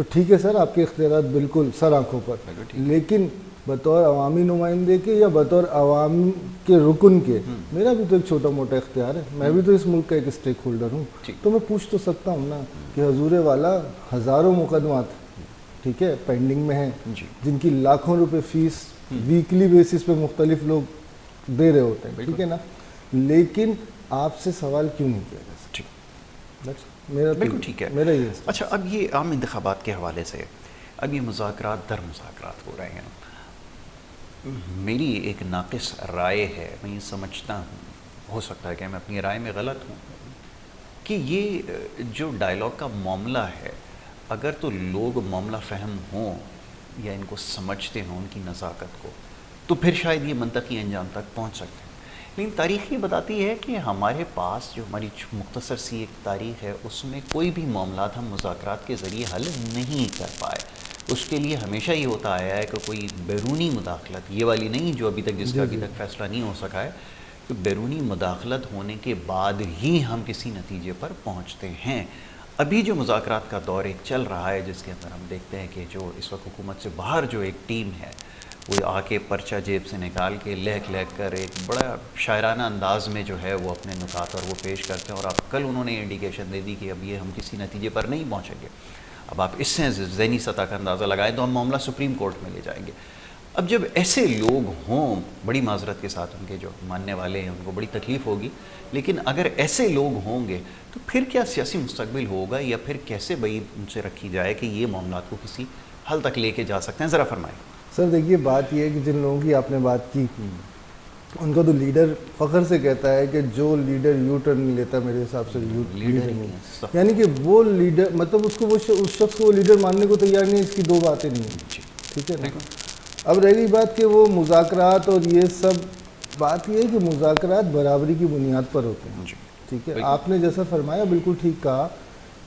تو ٹھیک ہے سر، آپ کے اختیارات بالکل سر آنکھوں پر، لیکن بطور عوامی نمائندے کے یا بطور عوام کے رکن کے میرا بھی تو ایک چھوٹا موٹا اختیار ہے، میں بھی تو اس ملک کا ایک اسٹیک ہولڈر ہوں، تو میں پوچھ تو سکتا ہوں نا کہ حضور والا ہزاروں مقدمات ٹھیک ہے پینڈنگ میں ہیں، جن کی لاکھوں روپے فیس ویکلی بیسس پہ مختلف لوگ دے رہے ہوتے ہیں، ٹھیک ہے نا، لیکن آپ سے سوال کیوں نہیں کیا جا سکتا؟ میرا بالکل ٹھیک ہے، میرا یہ اچھا اب یہ عام انتخابات کے حوالے سے اب یہ مذاکرات در مذاکرات ہو رہے ہیں، میری ایک ناقص رائے ہے، میں یہ سمجھتا ہوں، ہو سکتا ہے کہ میں اپنی رائے میں غلط ہوں، کہ یہ جو ڈائلاگ کا معاملہ ہے اگر تو لوگ معاملہ فہم ہوں یا ان کو سمجھتے ہوں ان کی نزاکت کو، تو پھر شاید یہ منطقی انجام تک پہنچ سکتے ہیں، لیکن تاریخ یہ بتاتی ہے کہ ہمارے پاس جو ہماری مختصر سی ایک تاریخ ہے اس میں کوئی بھی معاملات ہم مذاکرات کے ذریعے حل نہیں کر پائے، اس کے لیے ہمیشہ یہ ہوتا آیا ہے کہ کوئی بیرونی مداخلت، یہ والی نہیں جو ابھی تک جس کا ابھی تک فیصلہ نہیں ہو سکا ہے، کہ بیرونی مداخلت ہونے کے بعد ہی ہم کسی نتیجے پر پہنچتے ہیں۔ ابھی جو مذاکرات کا دور ایک چل رہا ہے جس کے اندر ہم دیکھتے ہیں کہ جو اس وقت حکومت سے باہر جو ایک ٹیم ہے وہ آ کے پرچہ جیب سے نکال کے لہک لہک کر ایک بڑا شاعرانہ انداز میں جو ہے وہ اپنے نکات اور وہ پیش کرتے ہیں، اور اب کل انہوں نے انڈیکیشن دے دی کہ اب یہ ہم کسی نتیجے پر نہیں پہنچیں گے۔ اب آپ اس سے ذہنی سطح کا اندازہ لگائیں تو ہم معاملہ سپریم کورٹ میں لے جائیں گے۔ اب جب ایسے لوگ ہوں، بڑی معذرت کے ساتھ ان کے جو ماننے والے ہیں ان کو بڑی تکلیف ہوگی، لیکن اگر ایسے لوگ ہوں گے تو پھر کیا سیاسی مستقبل ہوگا، یا پھر کیسے بعید ان سے رکھی جائے کہ یہ معاملات کو کسی حل تک لے کے جا سکتے ہیں؟ ذرا فرمائیں۔ سر دیکھیے بات یہ ہے کہ جن لوگوں کی آپ نے بات کی ان کا تو لیڈر فخر سے کہتا ہے کہ جو لیڈر یو ٹرن نہیں لیتا میرے حساب سے لیڈر نہیں، یعنی کہ وہ لیڈر مطلب اس شخص کو وہ لیڈر ماننے کو تیار نہیں، اس کی دو باتیں نہیں ہیں، ٹھیک ہے نا۔ اب رہ گئی بات کہ وہ مذاکرات اور یہ سب، بات یہ ہے کہ مذاکرات برابری کی بنیاد پر ہوتے ہیں، ٹھیک ہے، آپ نے جیسا فرمایا بالکل ٹھیک کہا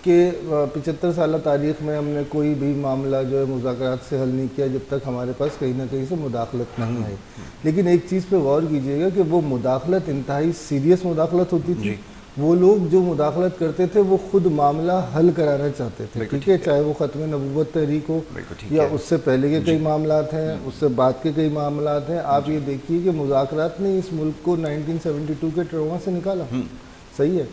کہ 75 سالہ تاریخ میں ہم نے کوئی بھی معاملہ جو ہے مذاکرات سے حل نہیں کیا جب تک ہمارے پاس کہیں نہ کہیں سے مداخلت نہیں آئی، لیکن ایک چیز پہ غور کیجئے گا کہ وہ مداخلت انتہائی سیریس مداخلت ہوتی تھی، وہ لوگ جو مداخلت کرتے تھے وہ خود معاملہ حل کرانا چاہتے تھے، ٹھیک ہے، چاہے وہ ختم نبوت تحریک ہو یا اس سے پہلے کے کئی معاملات ہیں، اس سے بعد کے کئی معاملات ہیں۔ آپ یہ دیکھیے کہ مذاکرات نے اس ملک کو 1972 کے ٹروما سے نکالا، صحیح ہے،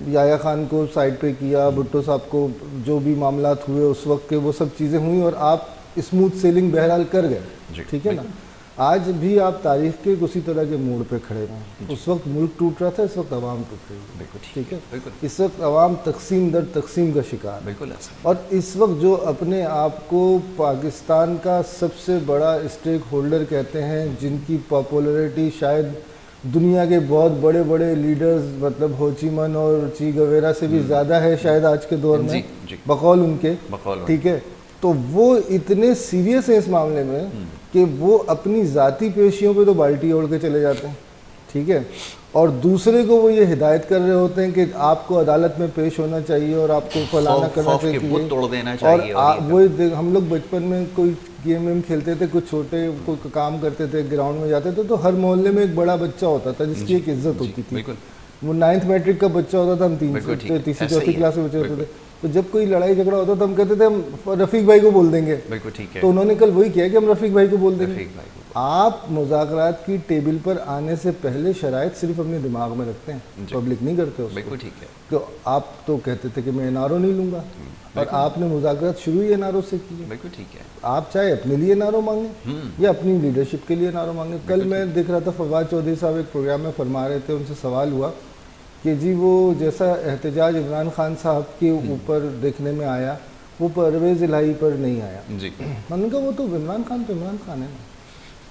یحییٰ خان کو سائڈ پہ کیا، بھٹو صاحب کو جو بھی معاملات ہوئے اس وقت کے وہ سب چیزیں ہوئیں اور آپ اسموتھ سیلنگ بہرحال کر گئے، ٹھیک ہے نا۔ آج بھی آپ تاریخ کے اسی طرح کے موڑ پہ کھڑے ہیں، اس وقت ملک ٹوٹ رہا تھا، اس وقت عوام ٹوٹ رہی ہے، ٹھیک ہے، اس وقت عوام تقسیم در تقسیم کا شکار ہے، اور اس وقت جو اپنے آپ کو پاکستان کا سب سے بڑا اسٹیک ہولڈر کہتے ہیں، جن کی پاپولرٹی شاید دنیا کے بہت بڑے بڑے لیڈرز مطلب ہو چی من اور چی گویرا سے بھی زیادہ ہے شاید آج کے دور میں بقول ان کے، ٹھیک ہے، تو وہ اتنے سیریس ہیں اس معاملے میں کہ وہ اپنی ذاتی پیشیوں پہ تو بالٹی اوڑھ کے چلے جاتے ہیں، ٹھیک ہے، اور دوسرے کو وہ یہ ہدایت کر رہے ہوتے ہیں کہ آپ کو عدالت میں پیش ہونا چاہیے اور آپ کو فلانا کرنا چاہیے، اور وہ ہم لوگ بچپن میں کوئی گیم ویم کھیلتے تھے، کچھ چھوٹے کوئی کام کرتے تھے، گراؤنڈ میں جاتے تھے تو ہر محلے میں ایک بڑا بچہ ہوتا تھا جس کی ایک عزت ہوتی تھی، وہ 9th میٹرک کا بچہ ہوتا تھا، ہم تیسری چوتھی کلاس میں بچے ہوتے تھے، تو جب کوئی لڑائی جھگڑا ہوتا تھا ہم کہتے تھے ہم رفیق بھائی کو بول دیں گے، تو انہوں نے کل وہی کیا کہ ہم رفیق بھائی کو بول دیں گے۔ آپ مذاکرات کی ٹیبل پر آنے سے پہلے شرائط صرف اپنے دماغ میں رکھتے ہیں، پبلک نہیں کرتے اس کو، تو آپ تو کہتے تھے کہ میں این آر او نہیں لوں گا، اور آپ نے مذاکرات شروع ہی این آر او سے کی ہے، آپ چاہے اپنے لیے این آر او مانگیں یا اپنی لیڈرشپ کے لیے این آر او مانگیں۔ کل میں دیکھ رہا تھا فواد چودھری صاحب ایک پروگرام میں فرما رہے تھے، ان سے سوال ہوا کہ جی وہ جیسا احتجاج عمران خان صاحب کے اوپر دیکھنے میں آیا وہ پرویز الہی پر نہیں آیا، میں نے کہا وہ تو عمران خان تو عمران خان ہے نا،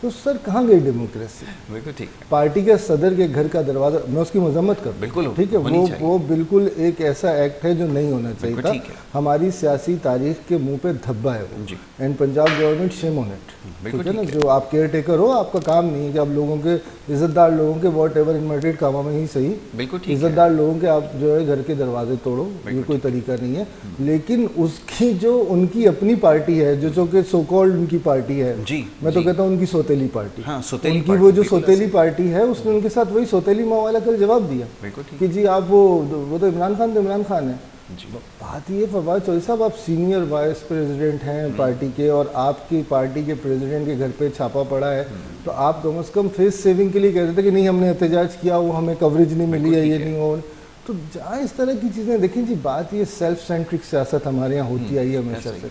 تو سر کہاں گئی ڈیموکریسی؟ پارٹی کے صدر کے گھر کا دروازہ، میں اس کی مذمت کرتا ہوں، ٹھیک ہے، وہ بالکل ایک ایسا ایکٹ ہے جو نہیں ہونا چاہیے تھا، ہماری سیاسی تاریخ کے منہ پہ دھبا ہے وہ، and Punjab government shame on it, ٹھیک ہے نا، جو آپ کیئر ٹیکر ہو، آپ کا کام نہیں ہے کہ آپ لوگوں کے عزت دار لوگوں کے واٹ ایور انورٹیڈ کاموں میں ہی صحیح، عزت دار لوگوں کے آپ جو ہے گھر کے دروازے توڑو، یہ کوئی طریقہ نہیں ہے، لیکن اس کی جو ان کی اپنی پارٹی ہے جو کہ سو کالڈ ان کی پارٹی ہے، میں تو کہتا ہوں ان کی سوتیلی پارٹی، ان کی وہ جو سوتیلی پارٹی ہے اس نے ان کے ساتھ وہی سوتیلی ماں والا کل جواب دیا کہ جی آپ وہ تو عمران خان ہے، بات یہ فواد چودھری صاحب آپ سینئر وائس پریزیڈنٹ ہیں پارٹی کے اور آپ کی پارٹی کے پریزیڈنٹ کے گھر پہ چھاپا پڑا ہے تو آپ کم از کم فیس سیونگ کے لیے کہتے تھے کہ نہیں ہم نے احتجاج کیا وہ ہمیں کوریج نہیں ملی ہے یہ نہیں ہو. تو جہاں اس طرح کی چیزیں دیکھیں جی بات یہ سیلف سینٹرک سیاست ہمارے یہاں ہوتی آئی ہے ہمیشہ سے.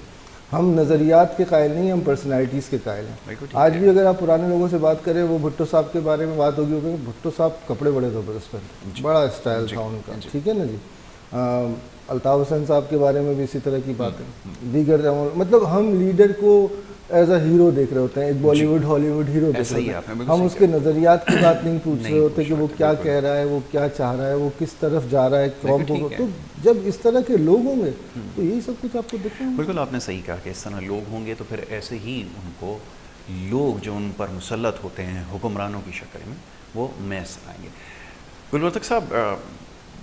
ہم نظریات کے قائل نہیں ہم پرسنالٹیز کے قائل ہیں. آج بھی اگر آپ پرانے لوگوں سے بات کریں وہ بھٹو صاحب کے بارے میں بات ہوگی ہوگی بھٹو صاحب کپڑے بڑے زبردست پہنتے بڑا اسٹائل تھا ان کا, ٹھیک ہے نا جی. الطاف حسین صاحب کے بارے میں بھی اسی طرح کی باتیں. دیگر مطلب ہم لیڈر کو ایز اے ہیرو دیکھ رہے ہوتے ہیں, ایک بالی ووڈ ہالی ووڈ ہیرو دیکھ رہے ہوتے ہیں. ہم اس کے نظریات کی بات نہیں پوچھ رہے ہوتے کہ وہ کیا کہہ رہا ہے, وہ کیا چاہ رہا ہے, وہ کس طرف جا رہا ہے قوم کو. تو جب اس طرح کے لوگ ہوں گے تو یہی سب کچھ آپ کو دیکھنا ہے. بالکل آپ نے صحیح کہا کہ اس طرح لوگ ہوں گے تو پھر ایسے ہی ان کو لوگ جو ان پر مسلط ہوتے ہیں حکمرانوں کی شکل میں وہ میسر آئیں گے. گلبرتک صاحب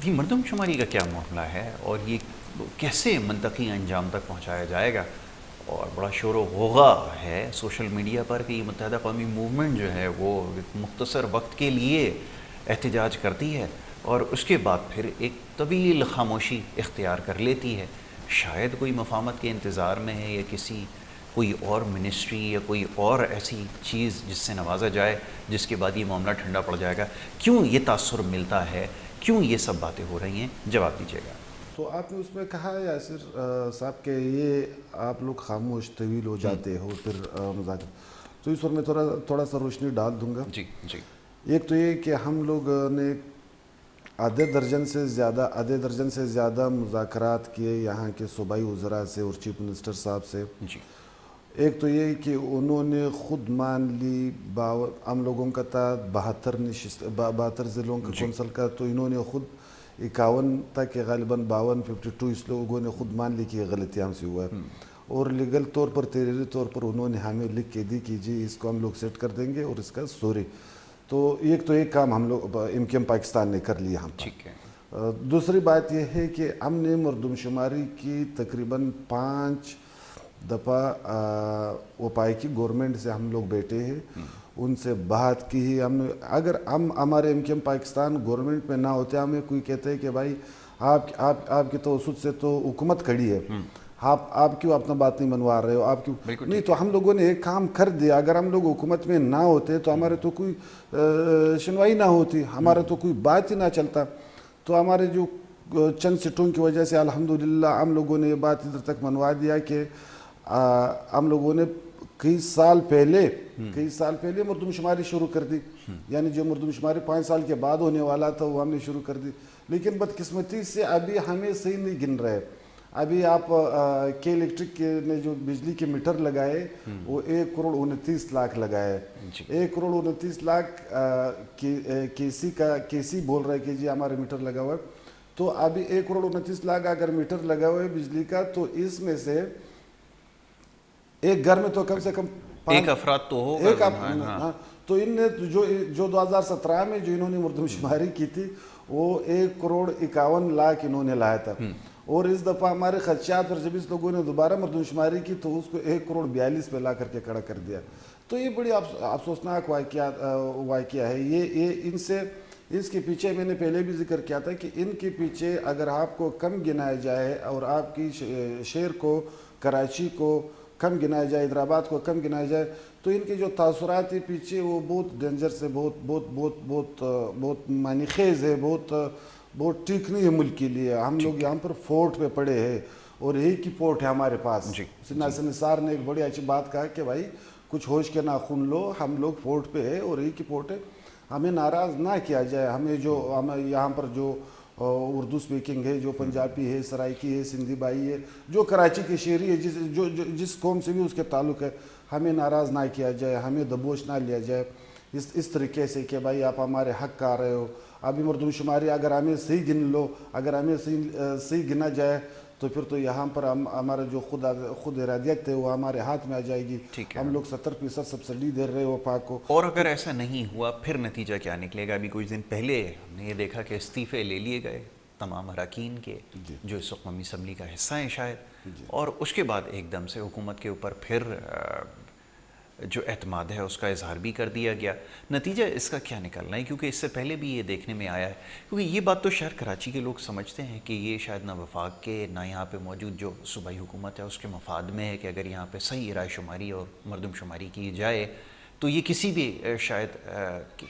یہ مردم شماری کا کیا معاملہ ہے اور یہ کیسے منطقی انجام تک پہنچایا جائے گا؟ اور بڑا شور و غوغا ہے سوشل میڈیا پر کہ یہ متحدہ قومی موومنٹ جو ہے وہ مختصر وقت کے لیے احتجاج کرتی ہے اور اس کے بعد پھر ایک طویل خاموشی اختیار کر لیتی ہے. شاید کوئی مفاہمت کے انتظار میں ہے یا کسی کوئی اور منسٹری یا کوئی اور ایسی چیز جس سے نوازا جائے جس کے بعد یہ معاملہ ٹھنڈا پڑ جائے گا. کیوں یہ تاثر ملتا ہے, کیوں یہ سب باتیں ہو رہی ہیں؟ جواب دیجیے گا. تو آپ نے اس میں کہا یاسر صاحب کہ یہ آپ لوگ خاموش طویل ہو جاتے ہو پھر مذاکرہ, تو اس پر میں تھوڑا سا روشنی ڈال دوں گا. جی جی. ایک تو یہ کہ ہم لوگ نے آدھے درجن سے زیادہ مذاکرات کیے یہاں کے صوبائی وزراء سے اور چیف منسٹر صاحب سے. جی. ایک تو یہ کہ انہوں نے خود مان لی ہم لوگوں کا تھا 72 ضلعوں کا کونسل کا, تو انہوں نے خود 51 تک غالباً 52 اس لوگوں نے خود مان لی کہ یہ غلطی ہم سے ہوا ہے. اور لیگل طور پر تحریری طور پر انہوں نے ہمیں لکھ کے دی کہ جی اس کو ہم لوگ سیٹ کر دیں گے اور اس کا سوری. تو ایک تو ایک کام ہم لوگ MKM پاکستان نے کر لیا ہم پر. ٹھیک ہے. دوسری بات یہ ہے کہ ہم نے مردم شماری کی تقریباً 5 دفعہ وپائی کی گورنمنٹ سے ہم لوگ بیٹھے ہیں, ان سے بات کی ہی. ہم اگر ہم ہمارے MKM پاکستان گورنمنٹ میں نہ ہوتے, ہمیں کوئی کہتے ہیں کہ بھائی آپ کی توسط سے تو حکومت کھڑی ہے, آپ کیوں اپنا بات نہیں منوا رہے ہو, آپ کیوں نہیں. تو ہم لوگوں نے ایک کام کر دیا, اگر ہم لوگ حکومت میں نہ ہوتے تو ہمارے تو کوئی سنوائی نہ ہوتی, ہمارا تو کوئی بات ہی نہ چلتا. تو ہمارے جو چند سیٹوں کی وجہ سے الحمدللہ ہم لوگوں نے یہ بات ادھر تک منوا دیا کہ ہم لوگوں نے کئی سال پہلے مردم شماری شروع کر دی. یعنی جو مردم شماری 5 سال کے بعد ہونے والا تھا وہ ہم نے شروع کر دی. لیکن بدقسمتی سے ابھی ہمیں صحیح نہیں گن رہے. ابھی آپ کے الیکٹرک نے جو بجلی کے میٹر لگائے وہ 1,29,00,000 لگائے. 1,29,00,000 کیسی بول رہے کہ جی ہمارے میٹر لگا ہوا ہے. تو ابھی 1,29,00,000 اگر میٹر لگا ہوا ہے بجلی کا, تو اس میں سے ایک گھر میں تو کم سے کم ایک افراد تو ہوگا. تو ان نے جو 2017 میں جو انہوں نے مردم شماری کی تھی وہ 1,51,00,000 انہوں نے لایا تھا. اور اس دفعہ ہمارے خدشات پر جب اس لوگوں نے دوبارہ مردم شماری کی تو اس کو 1,42,00,000 پہ لا کر کے کھڑا کر دیا. تو یہ بڑی افسوسناک واقعہ ہے. یہ اس کے پیچھے میں نے پہلے بھی ذکر کیا تھا کہ ان کے پیچھے اگر آپ کو کم گنایا جائے اور آپ کی شہر کو, کراچی کو کم گنایا جائے, حیدرآباد کو کم گنایا جائے, تو ان کے جو تاثرات ہیں پیچھے وہ بہت ڈینجر سے بہت معنی خیز ہے, بہت ٹھیک نہیں ہے ملک کے لیے. ہم لوگ یہاں پر فورٹ پہ پڑے ہیں اور ایک ہی فورٹ ہے ہمارے پاس. ناصر نثار نے ایک بڑی اچھی بات کہا کہ بھائی کچھ ہوش کے ناخن لو, ہم لوگ فورٹ پہ ہے اور ایک ہی فورٹ ہے, ہمیں ناراض نہ کیا جائے. ہمیں یہاں پر جو اردو سپیکنگ ہے, جو پنجابی ہے, سرائکی ہے, سندھی بھائی ہے, جو کراچی کے شہری ہے, جس قوم سے بھی اس کے تعلق ہے, ہمیں ناراض نہ کیا جائے, ہمیں دبوچ نہ لیا جائے اس طریقے سے کہ بھائی آپ ہمارے حق کا رہے ہو. ابھی مردم شماری اگر ہمیں صحیح گن لو, اگر ہمیں صحیح گنا جائے تو پھر تو یہاں پر ہمارا جو خود ارادیت ہے وہ ہمارے ہاتھ میں آ جائے گی. ہم لوگ 70% سبسڈی دے رہے ہو پاک کو. اور اگر ایسا نہیں ہوا پھر نتیجہ کیا نکلے گا؟ ابھی کچھ دن پہلے ہم نے یہ دیکھا کہ استعفے لے لیے گئے تمام اراکین کے جو اس قومی اسمبلی کا حصہ ہیں شاید, اور اس کے بعد ایک دم سے حکومت کے اوپر پھر جو اعتماد ہے اس کا اظہار بھی کر دیا گیا. نتیجہ اس کا کیا نکلنا ہے؟ کیونکہ اس سے پہلے بھی یہ دیکھنے میں آیا ہے, کیونکہ یہ بات تو شہر کراچی کے لوگ سمجھتے ہیں کہ یہ شاید نہ وفاق کے نہ یہاں پہ موجود جو صوبائی حکومت ہے اس کے مفاد میں ہے کہ اگر یہاں پہ صحیح رائے شماری اور مردم شماری کی جائے تو یہ کسی بھی شاید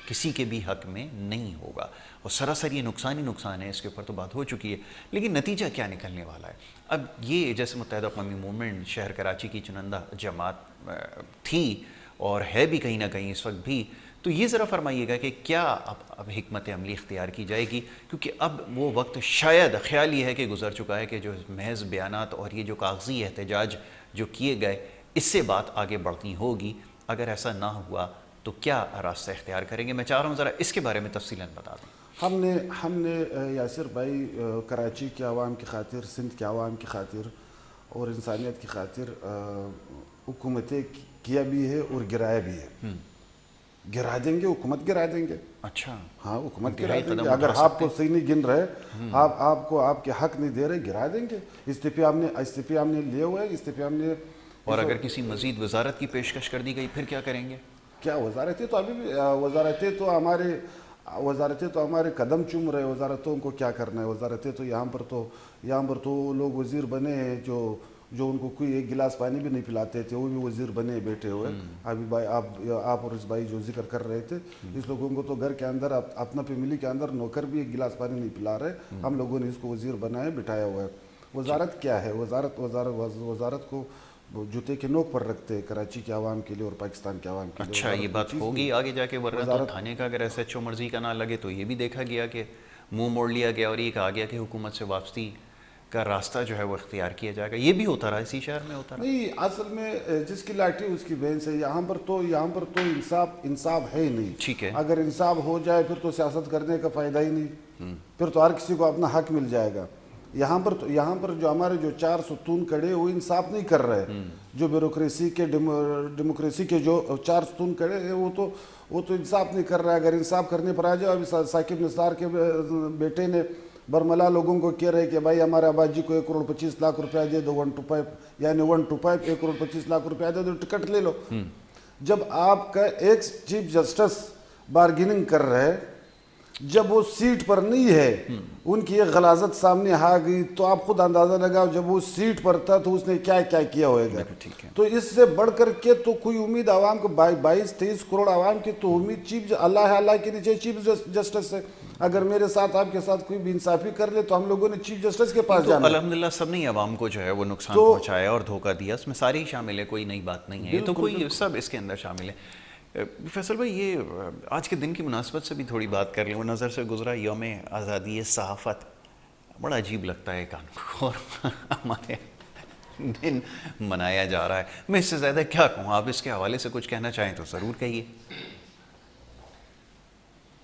کسی کے بھی حق میں نہیں ہوگا, اور سراسر یہ نقصان ہی نقصان ہے. اس کے اوپر تو بات ہو چکی ہے, لیکن نتیجہ کیا نکلنے والا ہے؟ اب یہ جیسے متحدہ قومی موومنٹ شہر کراچی کی چنندہ جماعت تھی اور ہے بھی کہیں نہ کہیں اس وقت بھی, تو یہ ذرا فرمائیے گا کہ کیا اب حکمت عملی اختیار کی جائے گی؟ کیونکہ اب وہ وقت شاید خیال یہ ہے کہ گزر چکا ہے کہ جو محض بیانات اور یہ جو کاغذی احتجاج جو کیے گئے اس سے بات آگے بڑھتی ہوگی. اگر ایسا نہ ہوا تو کیا راستہ اختیار کریں گے؟ میں چاہ رہا ہوں ذرا اس کے بارے میں تفصیلاً بتا دیں. ہم نے یاسر بھائی کراچی کے عوام کی خاطر, سندھ کے عوام کی خاطر اور انسانیت کی خاطر حکومتیں کیا بھی ہے اور گرایا بھی ہے. گرا دیں گے, حکومت گرا دیں گے. اچھا, ہاں حکومت گرا دیں گے. اگر آپ کو صحیح نہیں گن رہے, آپ کو آپ کے حق نہیں دے رہے, گرا دیں گے. استعفے ہم نے لیے ہوئے, استعفے ہم نے. اور اگر کسی مزید وزارت کی پیشکش کر دی گئی پھر کیا کریں گے؟ کیا وزارتیں تو ابھی بھی وزارتیں تو ہمارے قدم چوم رہے. وزارتوں کو کیا کرنا ہے؟ وزارتیں تو یہاں پر تو لوگ وزیر بنے ہیں جو ان کو کوئی ایک گلاس پانی بھی نہیں پلاتے تھے, وہ بھی وزیر بنے بیٹھے ہوئے. ابھی بھائی آپ اور اس بھائی جو ذکر کر رہے تھے, اس لوگوں کو تو گھر کے اندر اپنا فیملی کے اندر نوکر بھی ایک گلاس پانی نہیں پلا رہے. ہم لوگوں نے اس کو وزیر بنایا, بٹھایا ہوا ہے. وزارت کیا ہے؟ وزارت کو جوتے کے نوک پر رکھتے ہیں کراچی کے عوام کے لیے اور پاکستان کے عوام کے لیے. اچھا, یہ بات ہوگی آگے جا کے, ورنہ تو تھانے کا اگر ایسے ایچ او مرضی کا نہ لگے تو یہ بھی دیکھا گیا کہ منہ موڑ لیا گیا اور یہ کہا گیا کہ حکومت سے واپسی کا راستہ جو ہے وہ اختیار کیا جائے گا. یہ بھی ہوتا رہا اسی شہر میں ہوتا رہا. نہیں, اصل میں جس کی لاٹھی اس کی بھینس ہے. یہاں پر تو انصاف ہے ہی نہیں. ٹھیک ہے, اگر انصاف ہو جائے پھر تو سیاست کرنے کا فائدہ ہی نہیں, پھر تو ہر کسی کو اپنا حق مل جائے گا. یہاں پر جو ہمارے جو 4 ستون کڑے وہ انصاف نہیں کر رہے. جو ڈیموکریسی کے جو 4 ستون کڑے ہیں وہ تو انصاف نہیں کر رہا ہے. اگر انصاف کرنے پر آ جائے, ابھی ثاقب نثار کے بیٹے نے برملا لوگوں کو کہہ رہے کہ بھائی ہمارے ابا جی کو 1,25,00,000 روپیہ دے دو, 1 to 5 یعنی 1 to 5 1,25,00,000 روپیہ دے دو, ٹکٹ لے لو. جب آپ کا ایک چیف جسٹس بارگیننگ کر رہے, جب وہ سیٹ پر نہیں ہے, ان کی ایک غلاظت سامنے آ گئی, تو آپ خود اندازہ لگاؤ جب وہ سیٹ پر تھا تو اس نے کیا کیا ہوئے گا. تو اس سے بڑھ کر کے تو کوئی امید عوام کو 22-23 کروڑ عوام کی تو امید اللہ کے نیچے چیف جسٹس سے. اگر میرے ساتھ آپ کے ساتھ کوئی بھی انصافی کر لے تو ہم لوگوں نے چیف جسٹس کے پاس جانا. الحمدللہ سب نے عوام کو جو ہے وہ نقصان پہنچایا اور دھوکہ دیا, اس میں سارے ہی شامل ہے, کوئی نئی بات نہیں ہے. تو کوئی سب اس کے اندر شامل ہے. فیصل بھائی, یہ آج کے دن کی مناسبت سے بھی تھوڑی بات کر لیں. وہ نظر سے گزرا یوم آزادی صحافت, بڑا عجیب لگتا ہے قانون کو, اور ہمارے دن منایا جا رہا ہے. میں اس سے زیادہ کیا کہوں, آپ اس کے حوالے سے کچھ کہنا چاہیں تو ضرور کہیے.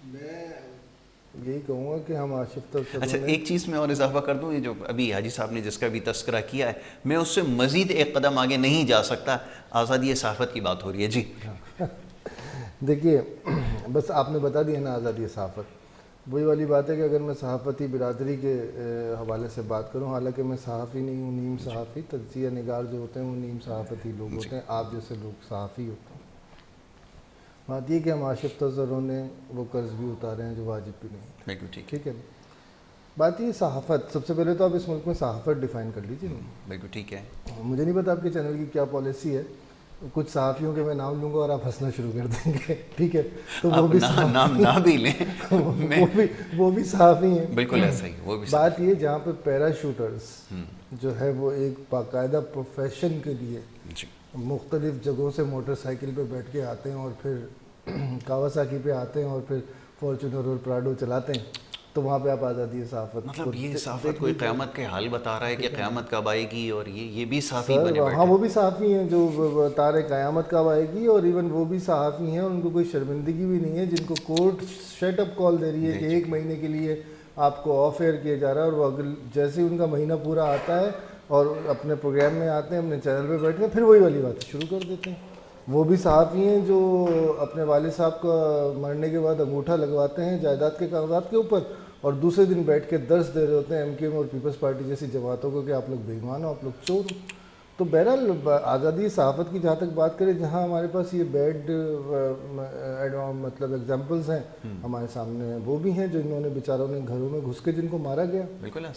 میں یہی کہوں گا کہ ہم آصف ترسل. اچھا, ایک چیز میں اور اضافہ کر دوں, یہ جو ابھی حاجی صاحب نے جس کا بھی تذکرہ کیا ہے, میں اس سے مزید ایک قدم آگے نہیں جا سکتا. آزادی صحافت کی بات ہو رہی ہے. جی دیکھیے, بس آپ نے بتا دیا نا آزادی صحافت. وہی والی بات ہے کہ اگر میں صحافتی برادری کے حوالے سے بات کروں, حالانکہ میں صحافی نہیں ہوں, نیم صحافی, تجزیہ نگار جو ہوتے ہیں وہ نیم صحافتی لوگ ہوتے ہیں, آپ جیسے لوگ صحافی ہوتے ہیں. بات یہ کہ ہم آصف ترسل نے وہ قرض بھی اتارے ہیں جو واجب بھی نہیں. ٹھیک ہے, بات یہ صحافت, سب سے پہلے تو آپ اس ملک میں صحافت ڈیفائن کر لیجیے. بالکل ٹھیک ہے. مجھے نہیں پتا آپ کے چینل کی کیا پالیسی ہے. کچھ صحافیوں کے میں نام لوں گا اور آپ ہنسنا شروع کر دیں گے. ٹھیک ہے, تو وہ بھی نام نہ بھی لیں, وہ بھی صحافی ہیں. بالکل ایسا ہی. وہ بھی بات یہ, جہاں پہ پیرا شوٹرز جو ہے وہ ایک باقاعدہ پروفیشن کے لیے مختلف جگہوں سے موٹر سائیکل پہ بیٹھ کے آتے ہیں اور پھر کاواساکی پہ آتے ہیں اور پھر فارچونر اور پراڈو چلاتے ہیں, تو وہاں پہ آپ آزادی صحافت. مطلب یہ صحافت کوئی قیامت کے حال بتا رہا ہے کہ قیامت کب آئے گی, اور یہ بھی صحافی بنے بیٹھے. ہاں, وہ بھی صحافی ہیں جو بتا رہے قیامت کب آئے گی, اور ایون وہ بھی صحافی ہیں اور ان کو کوئی شرمندگی بھی نہیں ہے, جن کو کورٹ شٹ اپ کال دے رہی ہے کہ 1 مہینے کے لیے آپ کو آف ایئر کیا جا رہا ہے, اور وہ اگر جیسے ہی ان کا مہینہ پورا آتا ہے اور اپنے پروگرام میں آتے ہیں, اپنے چینل پہ بیٹھتے ہیں, پھر وہی والی باتیں شروع کر دیتے ہیں. وہ بھی صحافی ہیں جو اپنے والد صاحب کا مرنے کے بعد انگوٹھا لگواتے ہیں جائیداد کے کاغذات کے اوپر, اور دوسرے دن بیٹھ کے درس دے رہے ہوتے ہیں ایم کیو ایم اور پیپلز پارٹی جیسی جماعتوں کو کہ آپ لوگ بے ایمان ہو, آپ لوگ چور ہو. تو بہرحال آزادی صحافت کی جہاں تک بات کریں، جہاں ہمارے پاس یہ بیڈ مطلب ایگزامپلز ہیں ہمارے سامنے ہیں، وہ بھی ہیں جو انہوں نے بیچاروں نے گھروں میں گھس کے جن کو مارا گیا،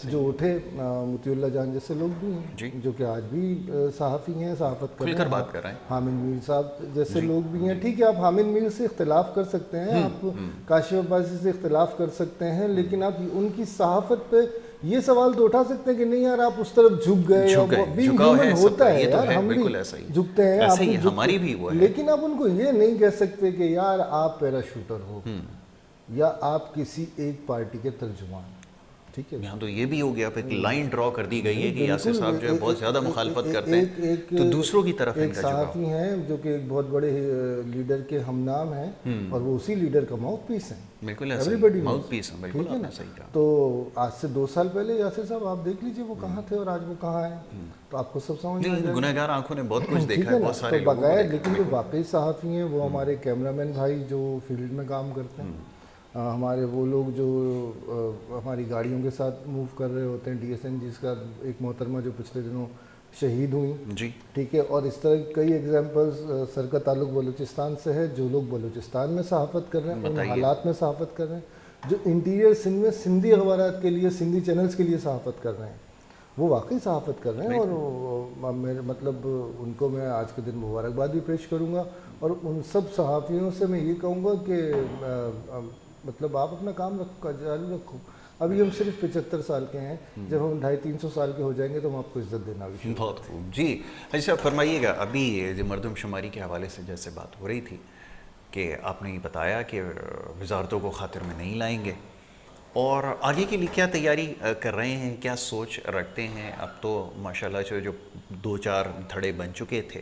جو اٹھے، مطیع اللہ جان جیسے لوگ بھی ہیں جو کہ آج بھی صحافی ہیں، صحافت کر رہے ہیں، حامد میر صاحب جیسے لوگ بھی ہیں. ٹھیک ہے، آپ حامد میر سے اختلاف کر سکتے ہیں، آپ کاشف عباسی سے اختلاف کر سکتے ہیں، لیکن آپ ان کی صحافت پہ یہ سوال تو اٹھا سکتے ہیں کہ نہیں یار آپ اس طرف جھک گئے، ہیومن ہوتا ہے یار، ہم بھی جھکتے ہیں، آپ بھی ہماری بھی وہ ہے، لیکن آپ ان کو یہ نہیں کہہ سکتے کہ یار آپ پیراشوٹر ہو یا آپ کسی ایک پارٹی کے ترجمان. ٹھیک ہے، یہاں تو یہ بھی ہو گیا، ایک لائن ڈرا کر دی گئی ہے کہ یاسر صاحب جو ہے بہت زیادہ مخالفت کرتے ہیں تو دوسروں کی طرف ان کا جھکاؤ. صحافی ہیں جو کہ ایک بہت بڑے لیڈر کے ہم نام ہیں اور وہ اسی لیڈر کا ماؤتھ پیس ہیں. بالکل ایوری ماؤتھ پیس ہیں، بالکل آپ نے صحیح کہا. تو آج سے 2 سال پہلے یاسر صاحب آپ دیکھ لیجئے وہ کہاں تھے اور آج وہ کہاں ہیں، تو آپ کو سب سمجھ میں گنہگار آنکھوں نے بہت کچھ دیکھا ہے، بہت سارے لوگوں بغیر. لیکن جو واقعی صحافی ہیں وہ ہمارے کیمرہ مین بھائی جو فیلڈ میں کام کرتے ہیں، ہمارے وہ لوگ جو ہماری گاڑیوں کے ساتھ موو کر رہے ہوتے ہیں، ڈی ایس این جس کا ایک محترمہ جو پچھلے دنوں شہید ہوئیں جی، ٹھیک ہے، اور اس طرح کئی ایگزامپلز. سر کا تعلق بلوچستان سے ہے، جو لوگ بلوچستان میں صحافت کر رہے ہیں، ان حالات میں صحافت کر رہے ہیں، جو انٹیریئر سندھ میں سندھی اخبارات کے لیے، سندھی چینلز کے لیے صحافت کر رہے ہیں، وہ واقعی صحافت کر رہے ہیں. اور میرے مطلب ان کو میں آج کے دن مبارکباد بھی پیش کروں گا، اور ان سب صحافیوں سے میں یہ کہوں گا کہ مطلب آپ اپنا کام جاری رکھو. ابھی ہم صرف 75 سال کے ہیں، جب ہم 250-300 سال کے ہو جائیں گے تو ہم آپ کو عزت دینا بھی. بہت خوب. جی حاجی صاحب فرمائیے گا، ابھی مردم شماری کے حوالے سے جیسے بات ہو رہی تھی کہ آپ نے یہ بتایا کہ وزارتوں کو خاطر میں نہیں لائیں گے، اور آگے کے لیے کیا تیاری کر رہے ہیں، کیا سوچ رکھتے ہیں؟ اب تو ماشاءاللہ جو 2-4 دھڑے بن چکے تھے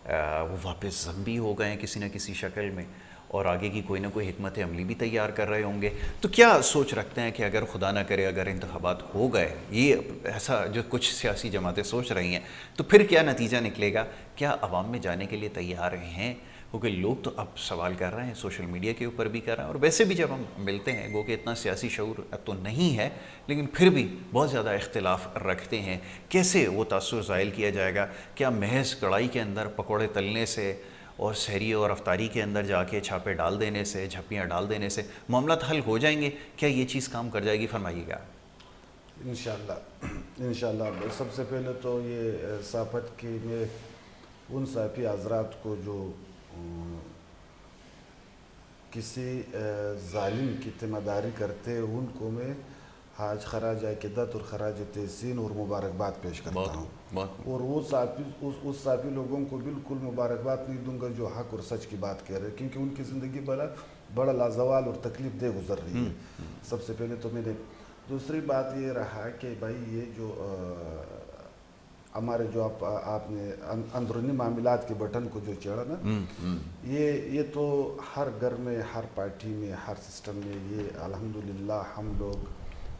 وہ واپس ضم بھی ہو گئے ہیں کسی نہ کسی شکل میں، اور آگے کی کوئی نہ کوئی حکمت عملی بھی تیار کر رہے ہوں گے. تو کیا سوچ رکھتے ہیں کہ اگر خدا نہ کرے اگر انتخابات ہو گئے، یہ ایسا جو کچھ سیاسی جماعتیں سوچ رہی ہیں، تو پھر کیا نتیجہ نکلے گا؟ کیا عوام میں جانے کے لیے تیار ہیں؟ کیونکہ لوگ تو اب سوال کر رہے ہیں، سوشل میڈیا کے اوپر بھی کر رہے ہیں، اور ویسے بھی جب ہم ملتے ہیں گو کہ اتنا سیاسی شعور تو نہیں ہے، لیکن پھر بھی بہت زیادہ اختلاف رکھتے ہیں. کیسے وہ تاثر زائل کیا جائے گا؟ کیا محض کڑائی کے اندر پکوڑے تلنے سے اور سحری اور افطاری کے اندر جا کے چھاپے ڈال دینے سے، جھپیاں ڈال دینے سے معاملات حل ہو جائیں گے؟ کیا یہ چیز کام کر جائے گی؟ فرمائیے گا. انشاءاللہ. سب سے پہلے تو یہ صحافت کی میں ان صحافی حضرات کو جو کسی ظالم کی تیمارداری کرتے ہیں، ان کو میں آج خراج عقیدت اور خراج تحسین اور مبارکباد پیش کرتا ہوں. اور وہ اس صحافی لوگوں کو بالکل مبارکباد نہیں دوں گا جو حق اور سچ کی بات کہہ رہے ہیں، کیونکہ ان کی زندگی بڑا لازوال اور تکلیف دہ گزر رہی ہے. سب سے پہلے تو میرے دوسری بات یہ رہا کہ بھائی یہ جو ہمارے جو آپ نے اندرونی معاملات کے بٹن کو جو چڑھا نا، یہ تو ہر گھر میں، ہر پارٹی میں، ہر سسٹم میں یہ الحمدللہ ہم لوگ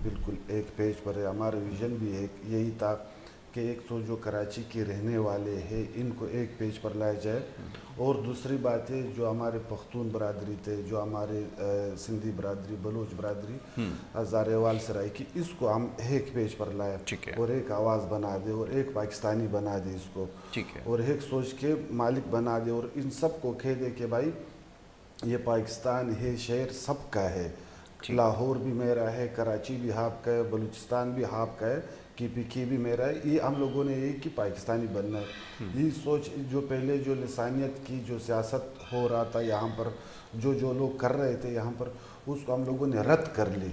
بالکل ایک پیج پر ہے. ہمارا ویژن بھی یہی تھا کہ ایک تو جو کراچی کے رہنے والے ہیں ان کو ایک پیج پر لایا جائے، اور دوسری بات ہے جو ہمارے پختون برادری تھے، جو ہمارے سندھی برادری، بلوچ برادری ہزاریوال سرائی کی، اس کو ہم ایک پیج پر لائے اور ایک آواز بنا دے اور ایک پاکستانی بنا دے اس کو، اور ایک سوچ کے مالک بنا دے، اور ان سب کو کہہ دے کہ بھائی یہ پاکستان ہے، شہر سب کا ہے، لاہور بھی میرا ہے، کراچی بھی آپ کا ہے، بلوچستان بھی آپ کا ہے، کی بھی میرا ہے. یہ ہم لوگوں نے یہ کہ پاکستانی بننا ہے. یہ سوچ جو پہلے جو لسانیت کی جو سیاست ہو رہا تھا یہاں پر، جو لوگ کر رہے تھے یہاں پر، اس کو ہم لوگوں نے رد کر لی.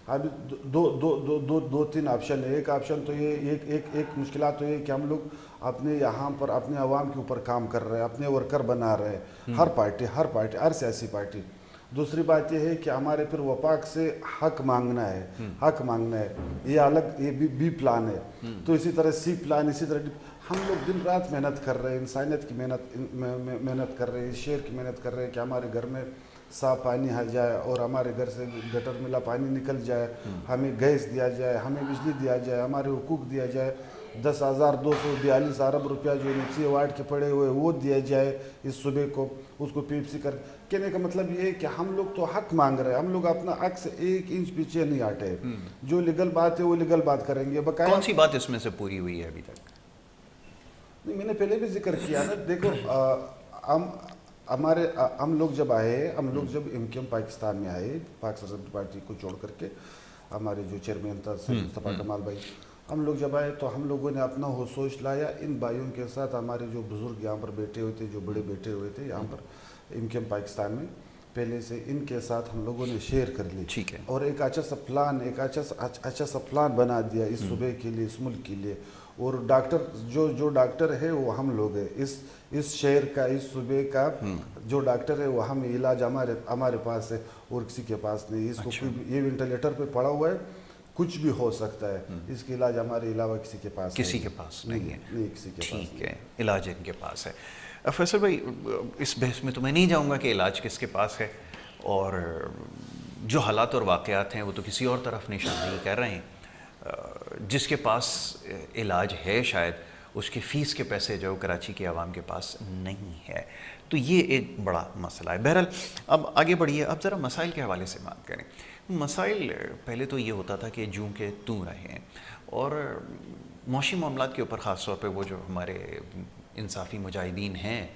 ابھی دو تین آپشن ہے. ایک آپشن تو یہ ایک مشکلات تو یہ کہ ہم لوگ اپنے یہاں پر اپنے عوام کے اوپر کام کر رہے ہیں، اپنے ورکر بنا رہے ہیں، ہر پارٹی ہر سیاسی پارٹی. دوسری بات یہ ہے کہ ہمارے پھر وفاق سے حق مانگنا ہے. یہ الگ یہ بی پلان ہے. تو اسی طرح سی پلان، اسی طرح ہم لوگ دن رات محنت کر رہے ہیں، انسانیت کی محنت کر رہے ہیں، شہر کی محنت کر رہے ہیں کہ ہمارے گھر میں صاف پانی آ جائے اور ہمارے گھر سے گٹر ملا پانی نکل جائے، ہمیں گیس دیا جائے، ہمیں بجلی دیا جائے، ہمارے حقوق دیا جائے. 10,242 ارب روپیہ جو NFC ایوارڈ کے پڑے ہوئے وہ دیا جائے اس صوبے کو، اس کو PFC کر. کہنے کا مطلب یہ ہے کہ ہم لوگ تو حق مانگ رہے ہیں، ہم لوگ اپنا حق سے 1 انچ پیچھے نہیں ہٹے. جو لیگل بات ہے وہ لیگل بات کریں گے. کون سی بات اس میں سے پوری ہوئی ہے ابھی تک؟ نہیں میں نے پہلے بھی ذکر کیا نا، دیکھو ہم لوگ جب آئے، ہم لوگ جب MKM پاکستان میں آئے، پاکستان پارٹی کو چھوڑ کر کے، ہمارے جو چیئرمین تھا سید مصطفیٰ کمال بھائی، ہم لوگ جب آئے تو ہم لوگوں نے اپنا وہ سوچ لایا، ان بھائیوں کے ساتھ ہمارے جو بزرگ یہاں پر بیٹھے ہوئے تھے، جو بڑے بیٹھے ہوئے تھے یہاں پر MKM پاکستان میں، پہلے سے ان کے ساتھ ہم لوگوں نے شیئر کر لی، ٹھیک ہے، اور ایک اچھا سا پلان بنا دیا اس صوبے کے لیے، اس ملک کے لیے. اور ڈاکٹر جو ڈاکٹر ہے وہ ہم لوگ ہیں، اس شہر کا، اس صوبے کا جو ڈاکٹر ہے وہ ہم، علاج ہمارے پاس ہے اور کسی کے پاس نہیں. اس کو یہ وینٹیلیٹر پہ پڑا ہوا ہے، کچھ بھی ہو سکتا ہے، اس کا علاج ہمارے علاوہ کسی کے پاس نہیں ہے. نہیں کسی کے پاس. ٹھیک ہے، علاج ان کے پاس ہے. فیصل بھائی اس بحث میں تو میں نہیں جاؤں گا کہ علاج کس کے پاس ہے، اور جو حالات اور واقعات ہیں وہ تو کسی اور طرف نشاندہی کر رہے ہیں. جس کے پاس علاج ہے شاید اس کی فیس کے پیسے جو کراچی کے عوام کے پاس نہیں ہے، تو یہ ایک بڑا مسئلہ ہے. بہرحال اب آگے بڑھیے، اب ذرا مسائل کے حوالے سے بات کریں. مسائل پہلے تو یہ ہوتا تھا کہ جوں کہ توں رہے ہیں، اور معاشی معاملات کے اوپر خاص طور پہ وہ جو ہمارے انصافی مجاہدین ہیں،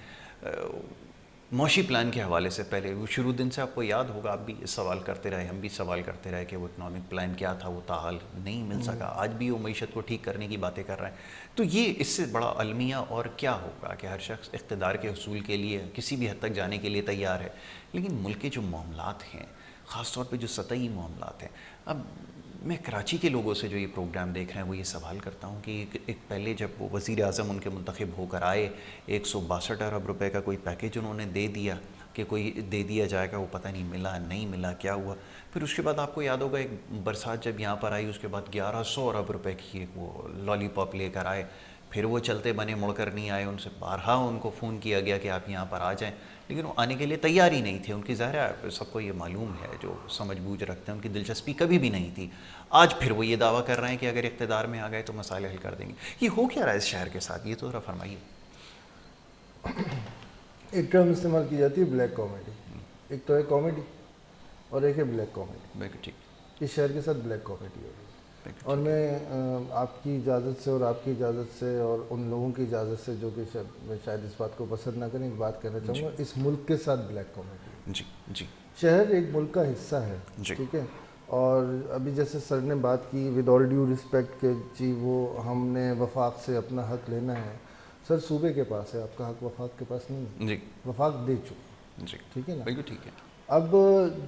معاشی پلان کے حوالے سے پہلے وہ شروع دن سے آپ کو یاد ہوگا، آپ بھی سوال کرتے رہے، ہم بھی سوال کرتے رہے کہ وہ اکنامک پلان کیا تھا، وہ تاحال نہیں مل سکا. آج بھی وہ معیشت کو ٹھیک کرنے کی باتیں کر رہے ہیں. تو یہ اس سے بڑا المیہ اور کیا ہوگا کہ ہر شخص اقتدار کے حصول کے لیے کسی بھی حد تک جانے کے لیے تیار ہے، لیکن ملک کے جو معاملات ہیں، خاص طور پہ جو سطحی معاملات ہیں، اب میں کراچی کے لوگوں سے جو یہ پروگرام دیکھ رہے ہیں وہ یہ سوال کرتا ہوں کہ ایک پہلے جب وہ وزیر اعظم ان کے منتخب ہو کر آئے، 162 ارب روپے کا کوئی پیکیج انہوں نے دے دیا کہ کوئی دے دیا جائے گا، وہ پتہ نہیں ملا کیا ہوا. پھر اس کے بعد آپ کو یاد ہوگا ایک برسات جب یہاں پر آئی، اس کے بعد 1100 ارب روپے کی ایک وہ لالی پاپ لے کر آئے. پھر وہ چلتے بنے، مڑ کر نہیں آئے. ان سے بارہا ان کو فون کیا گیا کہ آپ یہاں پر آ جائیں، لیکن وہ آنے کے لیے تیار ہی نہیں تھے. ان کی ظاہر ہے، سب کو یہ معلوم ہے، جو سمجھ بوجھ رکھتے ہیں، ان کی دلچسپی کبھی بھی نہیں تھی. آج پھر وہ یہ دعویٰ کر رہے ہیں کہ اگر اقتدار میں آ گئے تو مسائل حل کر دیں گے. یہ ہو کیا رہا ہے اس شہر کے ساتھ، یہ تو ذرا فرمائیے. ایک ٹرم استعمال کی جاتی ہے بلیک کامیڈی. ایک تو ہے کامیڈی اور ایک ہے بلیک کامیڈی. بالکل ٹھیک. اس شہر کے ساتھ بلیک کامیڈی ہو رہی ہے. اور میں آپ کی اجازت سے اور آپ کی اجازت سے اور ان لوگوں کی اجازت سے جو کہ شاید اس بات کو پسند نہ کریں، ایک بات کہنا چاہوں گا. اس ملک کے ساتھ بلیک کامیڈی. جی. شہر ایک ملک کا حصہ ہے، ٹھیک ہے. اور ابھی جیسے سر نے بات کی ود آل ڈیو رسپیکٹ کہ جی وہ ہم نے وفاق سے اپنا حق لینا ہے. سر صوبے کے پاس ہے، آپ کا حق وفاق کے پاس نہیں ہے. وفاق دے چکے، ٹھیک ہے نا. بالکل ٹھیک ہے. اب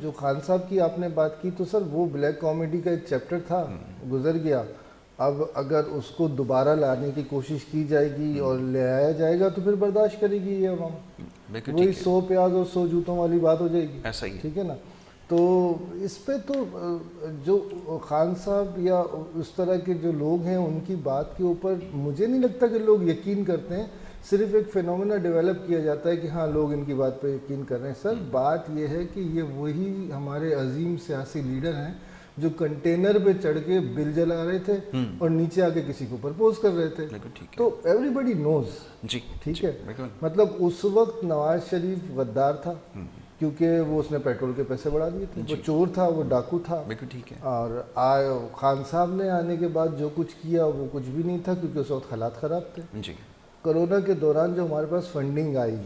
جو خان صاحب کی آپ نے بات کی تو سر وہ بلیک کامیڈی کا ایک چیپٹر تھا، گزر گیا. اب اگر اس کو دوبارہ لانے کی کوشش کی جائے گی اور لے آیا جائے گا تو پھر برداشت کرے گی یہ عوام. وہی 100 پیاز اور 100 جوتوں والی بات ہو جائے گی. ایسا ہی، ٹھیک ہے نا. تو اس پہ تو جو خان صاحب یا اس طرح کے جو لوگ ہیں ان کی بات کے اوپر مجھے نہیں لگتا کہ لوگ یقین کرتے ہیں. صرف ایک فینومینا ڈیولپ کیا جاتا ہے کہ ہاں لوگ ان کی بات پہ یقین کر رہے ہیں. سر بات یہ ہے کہ یہ وہی ہمارے عظیم سیاسی لیڈر ہیں جو کنٹینر پہ چڑھ کے بل جلا رہے تھے اور نیچے آ کے کسی کو پرپوز کر رہے تھے. تو ایوری بڈی نوز، ٹھیک ہے. مطلب اس وقت نواز شریف غدار تھا کیونکہ وہ اس نے پیٹرول کے پیسے بڑھا دیے تھے. وہ چور تھا، وہ ڈاکو تھا. اور خان صاحب نے آنے کے بعد جو کچھ کیا وہ کچھ بھی نہیں تھا کیونکہ اس وقت حالات خراب تھے. کرونا کے دوران جو ہمارے پاس فنڈنگ آئی،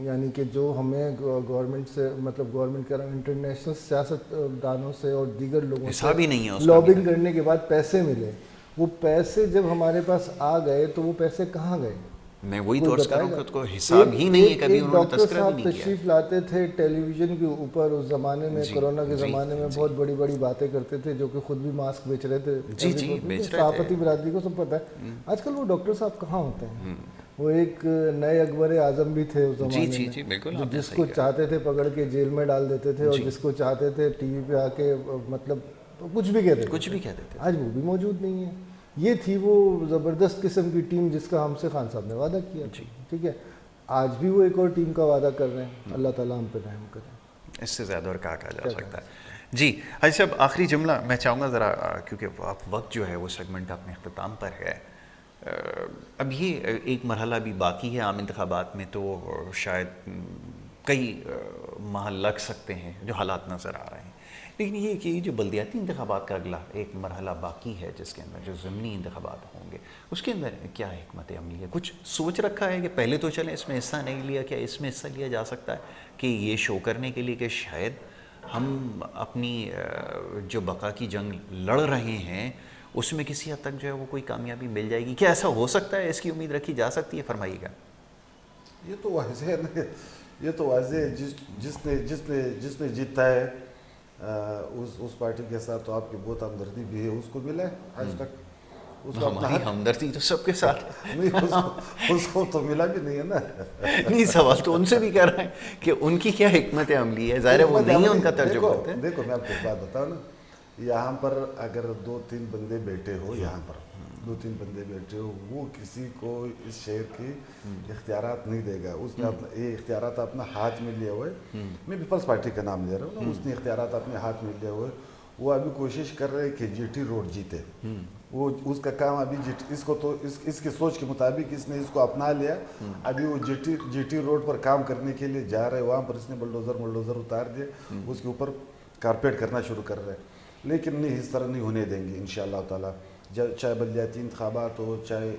یعنی کہ جو ہمیں گورنمنٹ سے، مطلب گورنمنٹ کہہ رہا ہوں، انٹرنیشنل سیاست دانوں سے اور دیگر لوگوں سے لابنگ کرنے کے بعد پیسے ملے، وہ پیسے جب ہمارے پاس آ گئے تو وہ پیسے کہاں گئے؟ میں وہی تو عرض کر رہا ہوں کہ اس کو حساب ہی نہیں ہے، کبھی انہوں نے تذکرہ بھی نہیں کیا. ڈاکٹر صاحب تشریف لاتے تھے ٹیلی ویژن کے اوپر اس زمانے میں، کرونا کے زمانے میں بہت بڑی بڑی باتیں کرتے تھے، جو کہ خود بھی ماسک بیچ رہے تھے. صحافتی برادری کو سب پتہ ہے. آج کل وہ ڈاکٹر صاحب کہاں ہوتے ہیں؟ وہ ایک نئے اکبر اعظم بھی تھے اس زمانے میں، جس کو چاہتے تھے پکڑ کے جیل میں ڈال دیتے تھے، اور جس کو چاہتے تھے ٹی وی پہ آ کے مطلب کچھ بھی کہتے تھے. آج وہ بھی موجود نہیں ہے. یہ تھی وہ زبردست قسم کی ٹیم جس کا ہم سے خان صاحب نے وعدہ کیا. ٹھیک ہے. آج بھی وہ ایک اور ٹیم کا وعدہ کر رہے ہیں. اللہ تعالیٰ ہم پہ رحم کرے. اس سے زیادہ اور کہا جا سکتا ہے. جی حاجی صاحب، آخری جملہ میں چاہوں گا ذرا، کیونکہ وقت جو ہے وہ سیگمنٹ اپنے اختتام پر ہے. اب یہ ایک مرحلہ بھی باقی ہے عام انتخابات میں، تو شاید کئی ماہ لگ سکتے ہیں جو حالات نظر آ رہے ہیں. لیکن یہ کہ جو بلدیاتی انتخابات کا اگلا ایک مرحلہ باقی ہے جس کے اندر جو ضمنی انتخابات ہوں گے، اس کے اندر کیا حکمت عملی ہے؟ کچھ سوچ رکھا ہے کہ پہلے تو چلیں اس میں حصہ نہیں لیا، کیا اس میں حصہ لیا جا سکتا ہے کہ یہ شو کرنے کے لیے کہ شاید ہم اپنی جو بقا کی جنگ لڑ رہے ہیں اس میں کسی حد تک جو ہے وہ کوئی کامیابی مل جائے گی؟ کیا ایسا ہو سکتا ہے؟ اس کی امید رکھی جا سکتی ہے؟ فرمائیے گا۔ یہ تو واضح ہے نا، یہ تو واضح ہے، جس نے جیتا ہے اس پارٹی کے ساتھ تو آپ کی بہت ہمدردی بھی ہے، اس کو ملا ہے آج تک، اس کو اپنا ہماری ہمدردی تو سب کے ساتھ نہیں، اس کو تو ملا بھی نہیں ہے نا۔ نہیں، سوال تو ان سے بھی کر رہے ہیں کہ ان کی کیا حکمت عملی ہے، ظاہر ہے وہ نہیں ہے ان کا ترجمہ۔ دیکھو میں آپ کو ایک بات بتاؤں نا، یہاں پر اگر 2-3 بندے بیٹھے ہو، یہاں پر 2-3 بندے بیٹھے ہو، وہ کسی کو اس شہر کی اختیارات نہیں دے گا، اس نے اپنا یہ اختیارات اپنا ہاتھ میں لیے ہوئے، میں پیپلز پارٹی کا نام لے رہا ہوں نا، اس نے اختیارات اپنے ہاتھ میں لیے ہوئے، وہ ابھی کوشش کر رہے کہ جی ٹی روڈ جیتے، وہ اس کا کام ابھی اس کو تو اس کی سوچ کے مطابق اس نے اس کو اپنا لیا، ابھی وہ جی ٹی روڈ پر کام کرنے کے لیے جا رہے، وہاں پر اس نے بلڈوزر اتار دیے، اس کے اوپر کارپیٹ کرنا شروع کر رہے، لیکن نہیں، اس طرح نہیں ہونے دیں گے انشاءاللہ تعالیٰ، چاہے بلدیاتی انتخابات ہو، چاہے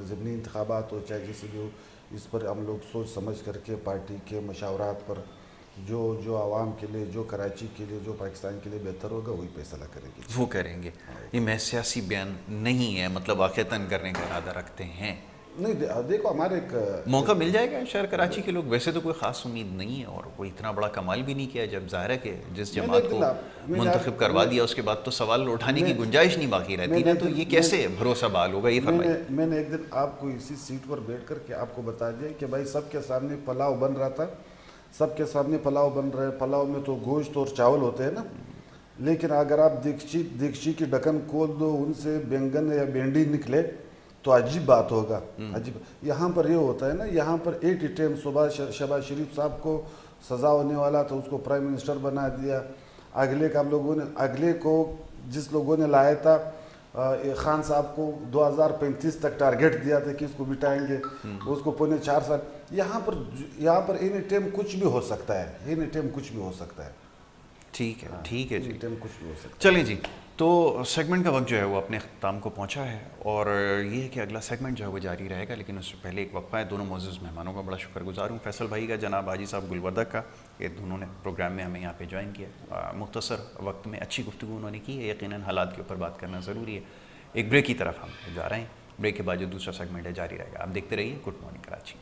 ضمنی انتخابات ہو، چاہے کسی بھی ہو، اس پر ہم لوگ سوچ سمجھ کر کے پارٹی کے مشاورات پر جو عوام کے لیے، جو کراچی کے لیے، جو پاکستان کے لیے بہتر ہوگا وہی فیصلہ کریں گے، وہ کریں گے۔ یہ میں سیاسی بیان نہیں ہے، مطلب واقعتاً کرنے کا ارادہ رکھتے ہیں؟ نہیں، دیکھو ہمارے ایک موقع مل جائے گا شہر کراچی کے لوگ، ویسے تو کوئی خاص امید نہیں ہے اور کوئی اتنا بڑا کمال بھی نہیں کیا، جب ظاہر ہے کہ جس جماعت کو منتخب کروا دیا اس کے بعد تو سوال اٹھانے کی گنجائش نہیں باقی رہتی نا، تو یہ کیسے بھروسہ بال ہوگا؟ یہ فرمائیے۔ میں نے ایک دن آپ کو اسی سیٹ پر بیٹھ کر کے آپ کو بتا دیا کہ بھائی سب کے سامنے پلاؤ بن رہا تھا، سب کے سامنے پلاؤ بن رہے، پلاؤ میں تو گوشت اور چاول ہوتے ہیں نا، لیکن اگر آپ دیگچی کی ڈھکن کھول دو، ان سے بینگن یا بھنڈی نکلے تو عجیب بات ہوگا، عجیب۔ یہاں پر یہ ہوتا ہے نا، یہاں پر ایٹ ای ٹائم صبح شہباز شریف صاحب کو سزا ہونے والا تھا، اس کو پرائم منسٹر بنا دیا، اگلے کو جس لوگوں نے لایا تھا خان صاحب کو 2035 تک ٹارگیٹ دیا تھا کہ اس کو بٹائیں گے، اس کو 4.5 سال، یہاں پر اینی ٹائم کچھ بھی ہو سکتا ہے، اینی ٹائم کچھ بھی ہو سکتا ہے۔ ٹھیک ہے، ٹھیک ہے جی، کچھ بھی ہو سکتا ہے۔ چلیں جی، تو سیگمنٹ کا وقت جو ہے وہ اپنے اختتام کو پہنچا ہے، اور یہ ہے کہ اگلا سیگمنٹ جو ہے وہ جاری رہے گا، لیکن اس سے پہلے ایک وقفہ ہے۔ دونوں معزز مہمانوں کا بڑا شکر گزار ہوں، فیصل بھائی کا، جناب حاجی صاحب گلبردک کا، یہ دونوں نے پروگرام میں ہمیں یہاں پہ جوائن کیا، مختصر وقت میں اچھی گفتگو انہوں نے کی ہے، یقیناً حالات کے اوپر بات کرنا ضروری ہے۔ ایک بریک کی طرف ہم جا رہے ہیں، بریک کے بعد جو دوسرا سیگمنٹ ہے جاری رہے گا، آپ دیکھتے رہیے گڈ مارننگ کراچی۔